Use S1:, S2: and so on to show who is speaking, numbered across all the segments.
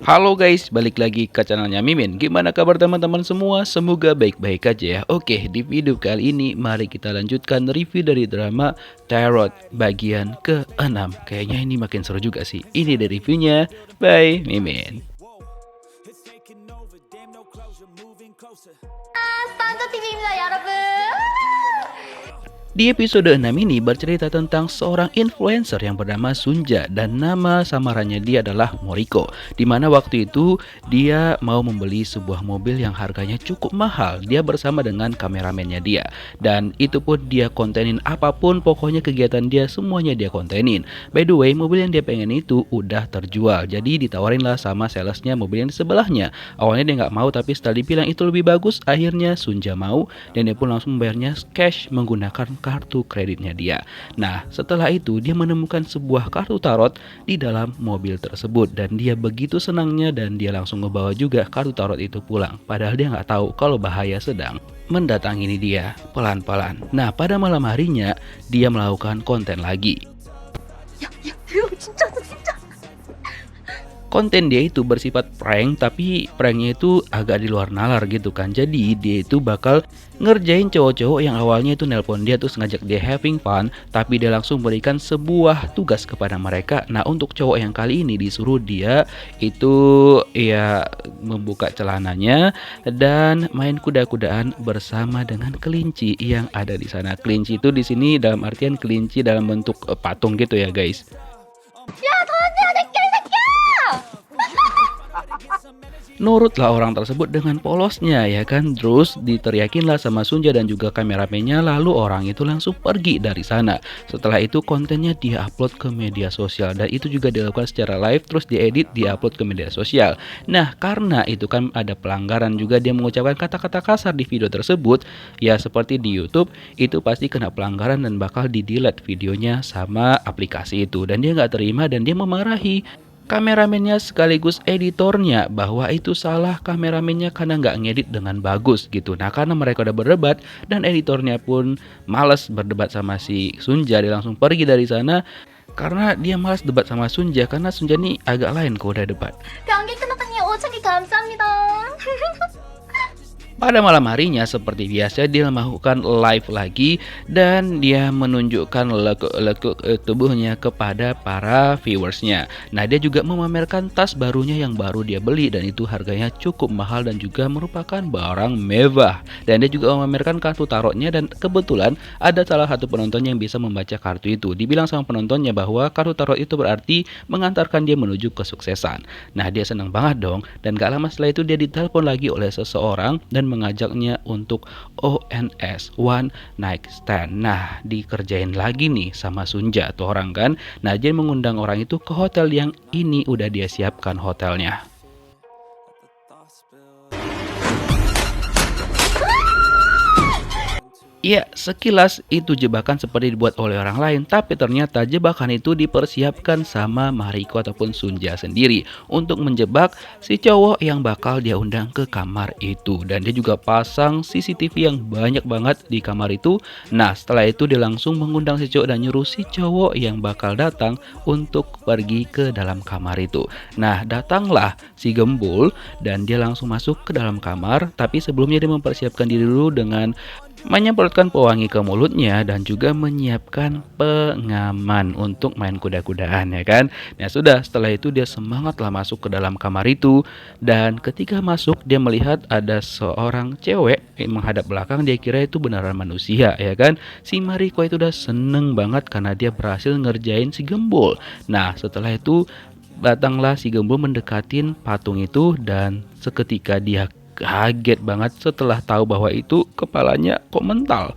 S1: Halo guys, balik lagi ke channelnya Mimin. Gimana kabar teman-teman semua? Semoga baik-baik aja ya. Oke, di video kali ini mari kita lanjutkan review dari drama Tarot bagian ke-6. Kayaknya ini makin seru juga sih. Ini dari reviewnya by Mimin.
S2: 스탄드 TV입니다, 여러분.
S1: Di episode 6 ini bercerita tentang seorang influencer yang bernama Sunja dan nama samarannya dia adalah Moriko. Dimana waktu itu dia mau membeli sebuah mobil yang harganya cukup mahal. Dia bersama dengan kameramennya dia. Dan itu pun dia kontenin apapun, pokoknya kegiatan dia semuanya dia kontenin. By the way, mobil yang dia pengen itu udah terjual. Jadi ditawarin lah sama salesnya mobil yang di sebelahnya. Awalnya dia nggak mau, tapi setelah dibilang itu lebih bagus, akhirnya Sunja mau dan dia pun langsung membayarnya cash menggunakan kartu kreditnya dia. Nah, setelah itu dia menemukan sebuah kartu tarot di dalam mobil tersebut dan dia begitu senangnya dan dia langsung ngebawa juga kartu tarot itu pulang. Padahal dia nggak tahu kalau bahaya sedang mendatangi dia pelan-pelan. Nah, pada malam harinya dia melakukan konten lagi.
S2: 이거 진짜.
S1: Konten dia itu bersifat prank, tapi pranknya itu agak di luar nalar gitu kan. Jadi dia itu bakal ngerjain cowok-cowok yang awalnya itu nelpon dia terus ngajak dia having fun, tapi dia langsung berikan sebuah tugas kepada mereka. Nah, untuk cowok yang kali ini disuruh dia itu ya membuka celananya dan main kuda-kudaan bersama dengan kelinci yang ada di sana. Kelinci itu di sini dalam artian kelinci dalam bentuk patung gitu ya guys.
S2: 야, 던져야 돼, 개새끼야!
S1: Nurutlah orang tersebut dengan polosnya ya kan. Terus diteriakinlah sama Sunja dan juga kameramennya. Lalu orang itu langsung pergi dari sana. Setelah itu kontennya dia upload ke media sosial. Dan itu juga dilakukan secara live. Terus diedit, diupload ke media sosial. Nah, karena itu kan ada pelanggaran juga, dia mengucapkan kata-kata kasar di video tersebut. Ya seperti di YouTube, itu pasti kena pelanggaran dan bakal di-delete videonya sama aplikasi itu. Dan dia nggak terima dan dia memarahi kameramennya sekaligus editornya bahwa itu salah kameramennya karena nggak ngedit dengan bagus gitu. Nah, karena mereka udah berdebat dan editornya pun males berdebat sama si Sunja, dia langsung pergi dari sana karena dia malas debat sama Sunja karena Sunja nih agak lain kalau udah debat.
S2: 변기 끝났다니 5,000개 감사합니다.
S1: Pada malam harinya seperti biasa dia melakukan live lagi dan dia menunjukkan lekuk-lekuk tubuhnya kepada para viewersnya. Nah, dia juga memamerkan tas barunya yang baru dia beli dan itu harganya cukup mahal dan juga merupakan barang mewah. Dan dia juga memamerkan kartu tarotnya dan kebetulan ada salah satu penonton yang bisa membaca kartu itu. Dibilang sama penontonnya bahwa kartu tarot itu berarti mengantarkan dia menuju kesuksesan. Nah, dia senang banget dong dan gak lama setelah itu dia ditelepon lagi oleh seseorang dan mengajaknya untuk ONS, One Night Stand. Nah, dikerjain lagi nih sama Sunja tuh orang kan. Nah, dia mengundang orang itu ke hotel yang ini udah dia siapkan hotelnya. Ya, sekilas itu jebakan seperti dibuat oleh orang lain, tapi ternyata jebakan itu dipersiapkan sama Mariko ataupun Sunja sendiri untuk menjebak si cowok yang bakal dia undang ke kamar itu. Dan dia juga pasang CCTV yang banyak banget di kamar itu. Nah, setelah itu dia langsung mengundang si cowok dan nyuruh si cowok yang bakal datang untuk pergi ke dalam kamar itu. Nah, datanglah si Gembul dan dia langsung masuk ke dalam kamar, tapi sebelumnya dia mempersiapkan diri dulu dengan menyemprotkan pewangi ke mulutnya dan juga menyiapkan pengaman untuk main kuda-kudaan ya kan. Nah, sudah setelah itu dia semangatlah masuk ke dalam kamar itu dan ketika masuk dia melihat ada seorang cewek yang menghadap belakang, dia kira itu beneran manusia ya kan. Si Mariko itu udah seneng banget karena dia berhasil ngerjain si Gembul. Nah, setelah itu datanglah si Gembul mendekatin patung itu dan seketika dia kaget banget setelah tahu bahwa itu kepalanya kok mental.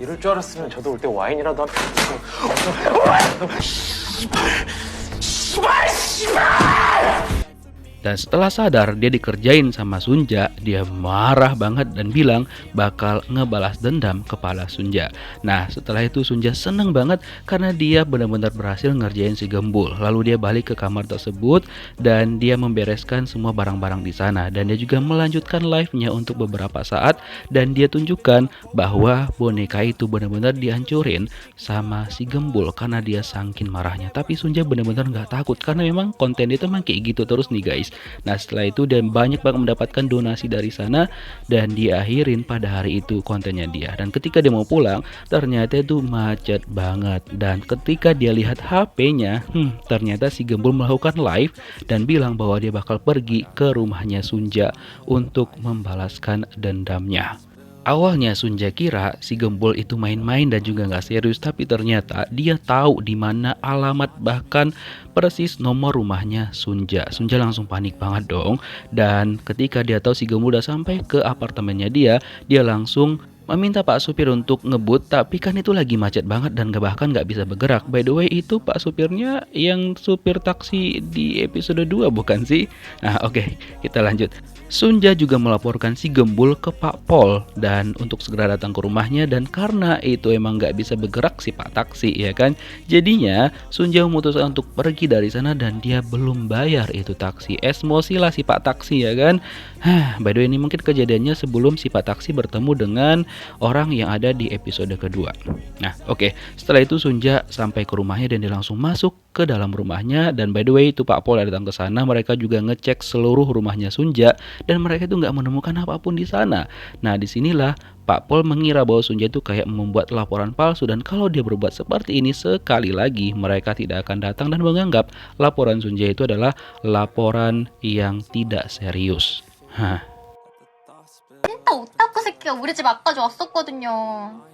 S3: 이럴 줄 알았으면 저도 올 때 와인이라도
S1: Dan setelah sadar dia dikerjain sama Sunja, dia marah banget dan bilang bakal ngebalas dendam kepada Sunja. Nah, setelah itu Sunja seneng banget karena dia benar-benar berhasil ngerjain si Gembul. Lalu dia balik ke kamar tersebut dan dia membereskan semua barang-barang di sana. Dan dia juga melanjutkan live-nya untuk beberapa saat dan dia tunjukkan bahwa boneka itu benar-benar dihancurin sama si Gembul karena dia saking marahnya. Tapi Sunja benar-benar nggak takut karena memang konten itu emang kayak gitu terus nih guys. Nah, setelah itu dan banyak banget mendapatkan donasi dari sana dan diakhirin pada hari itu kontennya dia. Dan ketika dia mau pulang, ternyata itu macet banget. Dan ketika dia lihat HP-nya, ternyata si Gembul melakukan live dan bilang bahwa dia bakal pergi ke rumahnya Sunja untuk membalaskan dendamnya. Awalnya Sunja kira si Gembul itu main-main dan juga nggak serius, tapi ternyata dia tahu di mana alamat bahkan persis nomor rumahnya Sunja. Sunja langsung panik banget dong. Dan ketika dia tahu si Gembul udah sampai ke apartemennya dia langsung meminta Pak Supir untuk ngebut, tapi kan itu lagi macet banget dan bahkan nggak bisa bergerak. By the way, itu Pak Supirnya yang supir taksi di episode 2 bukan sih? Nah oke, kita lanjut. Sunja juga melaporkan si Gembul ke Pak Pol dan untuk segera datang ke rumahnya, dan karena itu emang nggak bisa bergerak si Pak Taksi ya kan, jadinya Sunja memutuskan untuk pergi dari sana dan dia belum bayar itu taksi. Emosi lah si Pak Taksi ya kan. By the way, ini mungkin kejadiannya sebelum si Pak Taksi bertemu dengan orang yang ada di episode kedua. Nah oke, setelah itu Sunja sampai ke rumahnya dan dia langsung masuk ke dalam rumahnya. Dan by the way, itu Pak Pol datang ke sana, mereka juga ngecek seluruh rumahnya Sunja dan mereka itu nggak menemukan apapun di sana. Nah disinilah Pak Pol mengira bahwa Sunja itu kayak membuat laporan palsu, dan kalau dia berbuat seperti ini sekali lagi, mereka tidak akan datang dan menganggap laporan Sunja itu adalah laporan yang tidak serius.
S2: 진짜 오타쿠 새끼가 우리 집 앞까지 왔었거든요.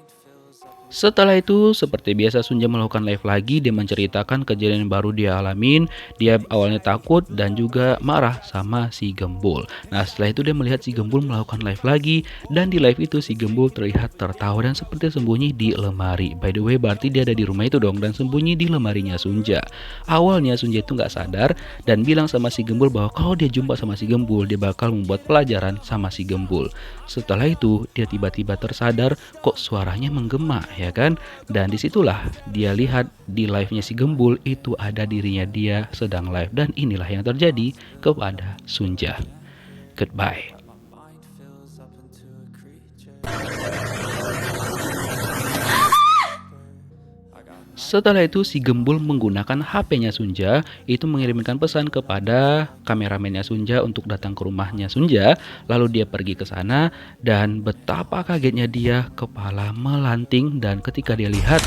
S1: Setelah itu, seperti biasa Sunja melakukan live lagi. Dia menceritakan kejadian yang baru dia alamin. Dia awalnya takut dan juga marah sama si Gembul. Nah setelah itu dia melihat si Gembul melakukan live lagi. Dan di live itu si Gembul terlihat tertawa dan seperti sembunyi di lemari. By the way, berarti dia ada di rumah itu dong dan sembunyi di lemarinya Sunja. Awalnya Sunja itu nggak sadar dan bilang sama si Gembul bahwa kalau dia jumpa sama si Gembul, dia bakal membuat pelajaran sama si Gembul. Setelah itu dia tiba-tiba tersadar kok suaranya menggema ya kan, dan disitulah dia lihat di live-nya si Gembul itu ada dirinya dia sedang live, dan inilah yang terjadi kepada Sunja. Goodbye. Setelah itu si Gembul menggunakan HP-nya Sunja itu mengirimkan pesan kepada kameramennya Sunja untuk datang ke rumahnya Sunja. Lalu dia pergi ke sana dan betapa kagetnya dia, kepala melanting, dan ketika dia lihat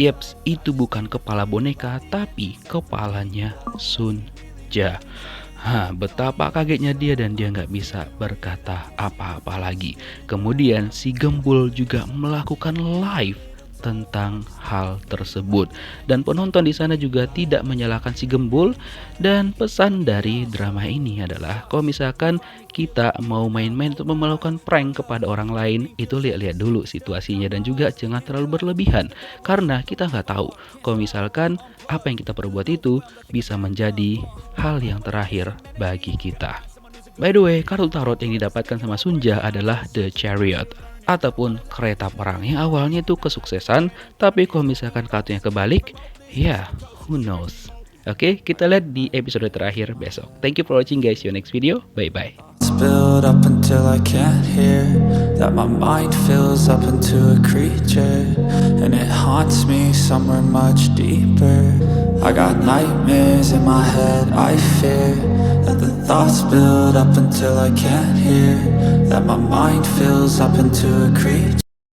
S1: yeps, itu bukan kepala boneka tapi kepalanya Sunja. Betapa kagetnya dia dan dia nggak bisa berkata apa-apa lagi. Kemudian si Gembul juga melakukan live tentang hal tersebut dan penonton di sana juga tidak menyalahkan si Gembul. Dan pesan dari drama ini adalah kalau misalkan kita mau main-main untuk melakukan prank kepada orang lain, itu lihat-lihat dulu situasinya dan juga jangan terlalu berlebihan, karena kita nggak tahu kalau misalkan apa yang kita perbuat itu bisa menjadi hal yang terakhir bagi kita. By the way, kartu tarot yang didapatkan sama Sunja adalah The Chariot ataupun kereta perang yang awalnya itu kesuksesan, tapi kalau misalkan kartunya kebalik, ya who knows. Oke, kita lihat di episode terakhir besok. Thank you for watching guys, see you next video, bye bye.
S4: Build up until I can't hear, that my mind fills up into a creature, and it haunts me somewhere much deeper. I got nightmares in my head, I fear that the thoughts build up until I can't hear, that my mind fills up into a creature.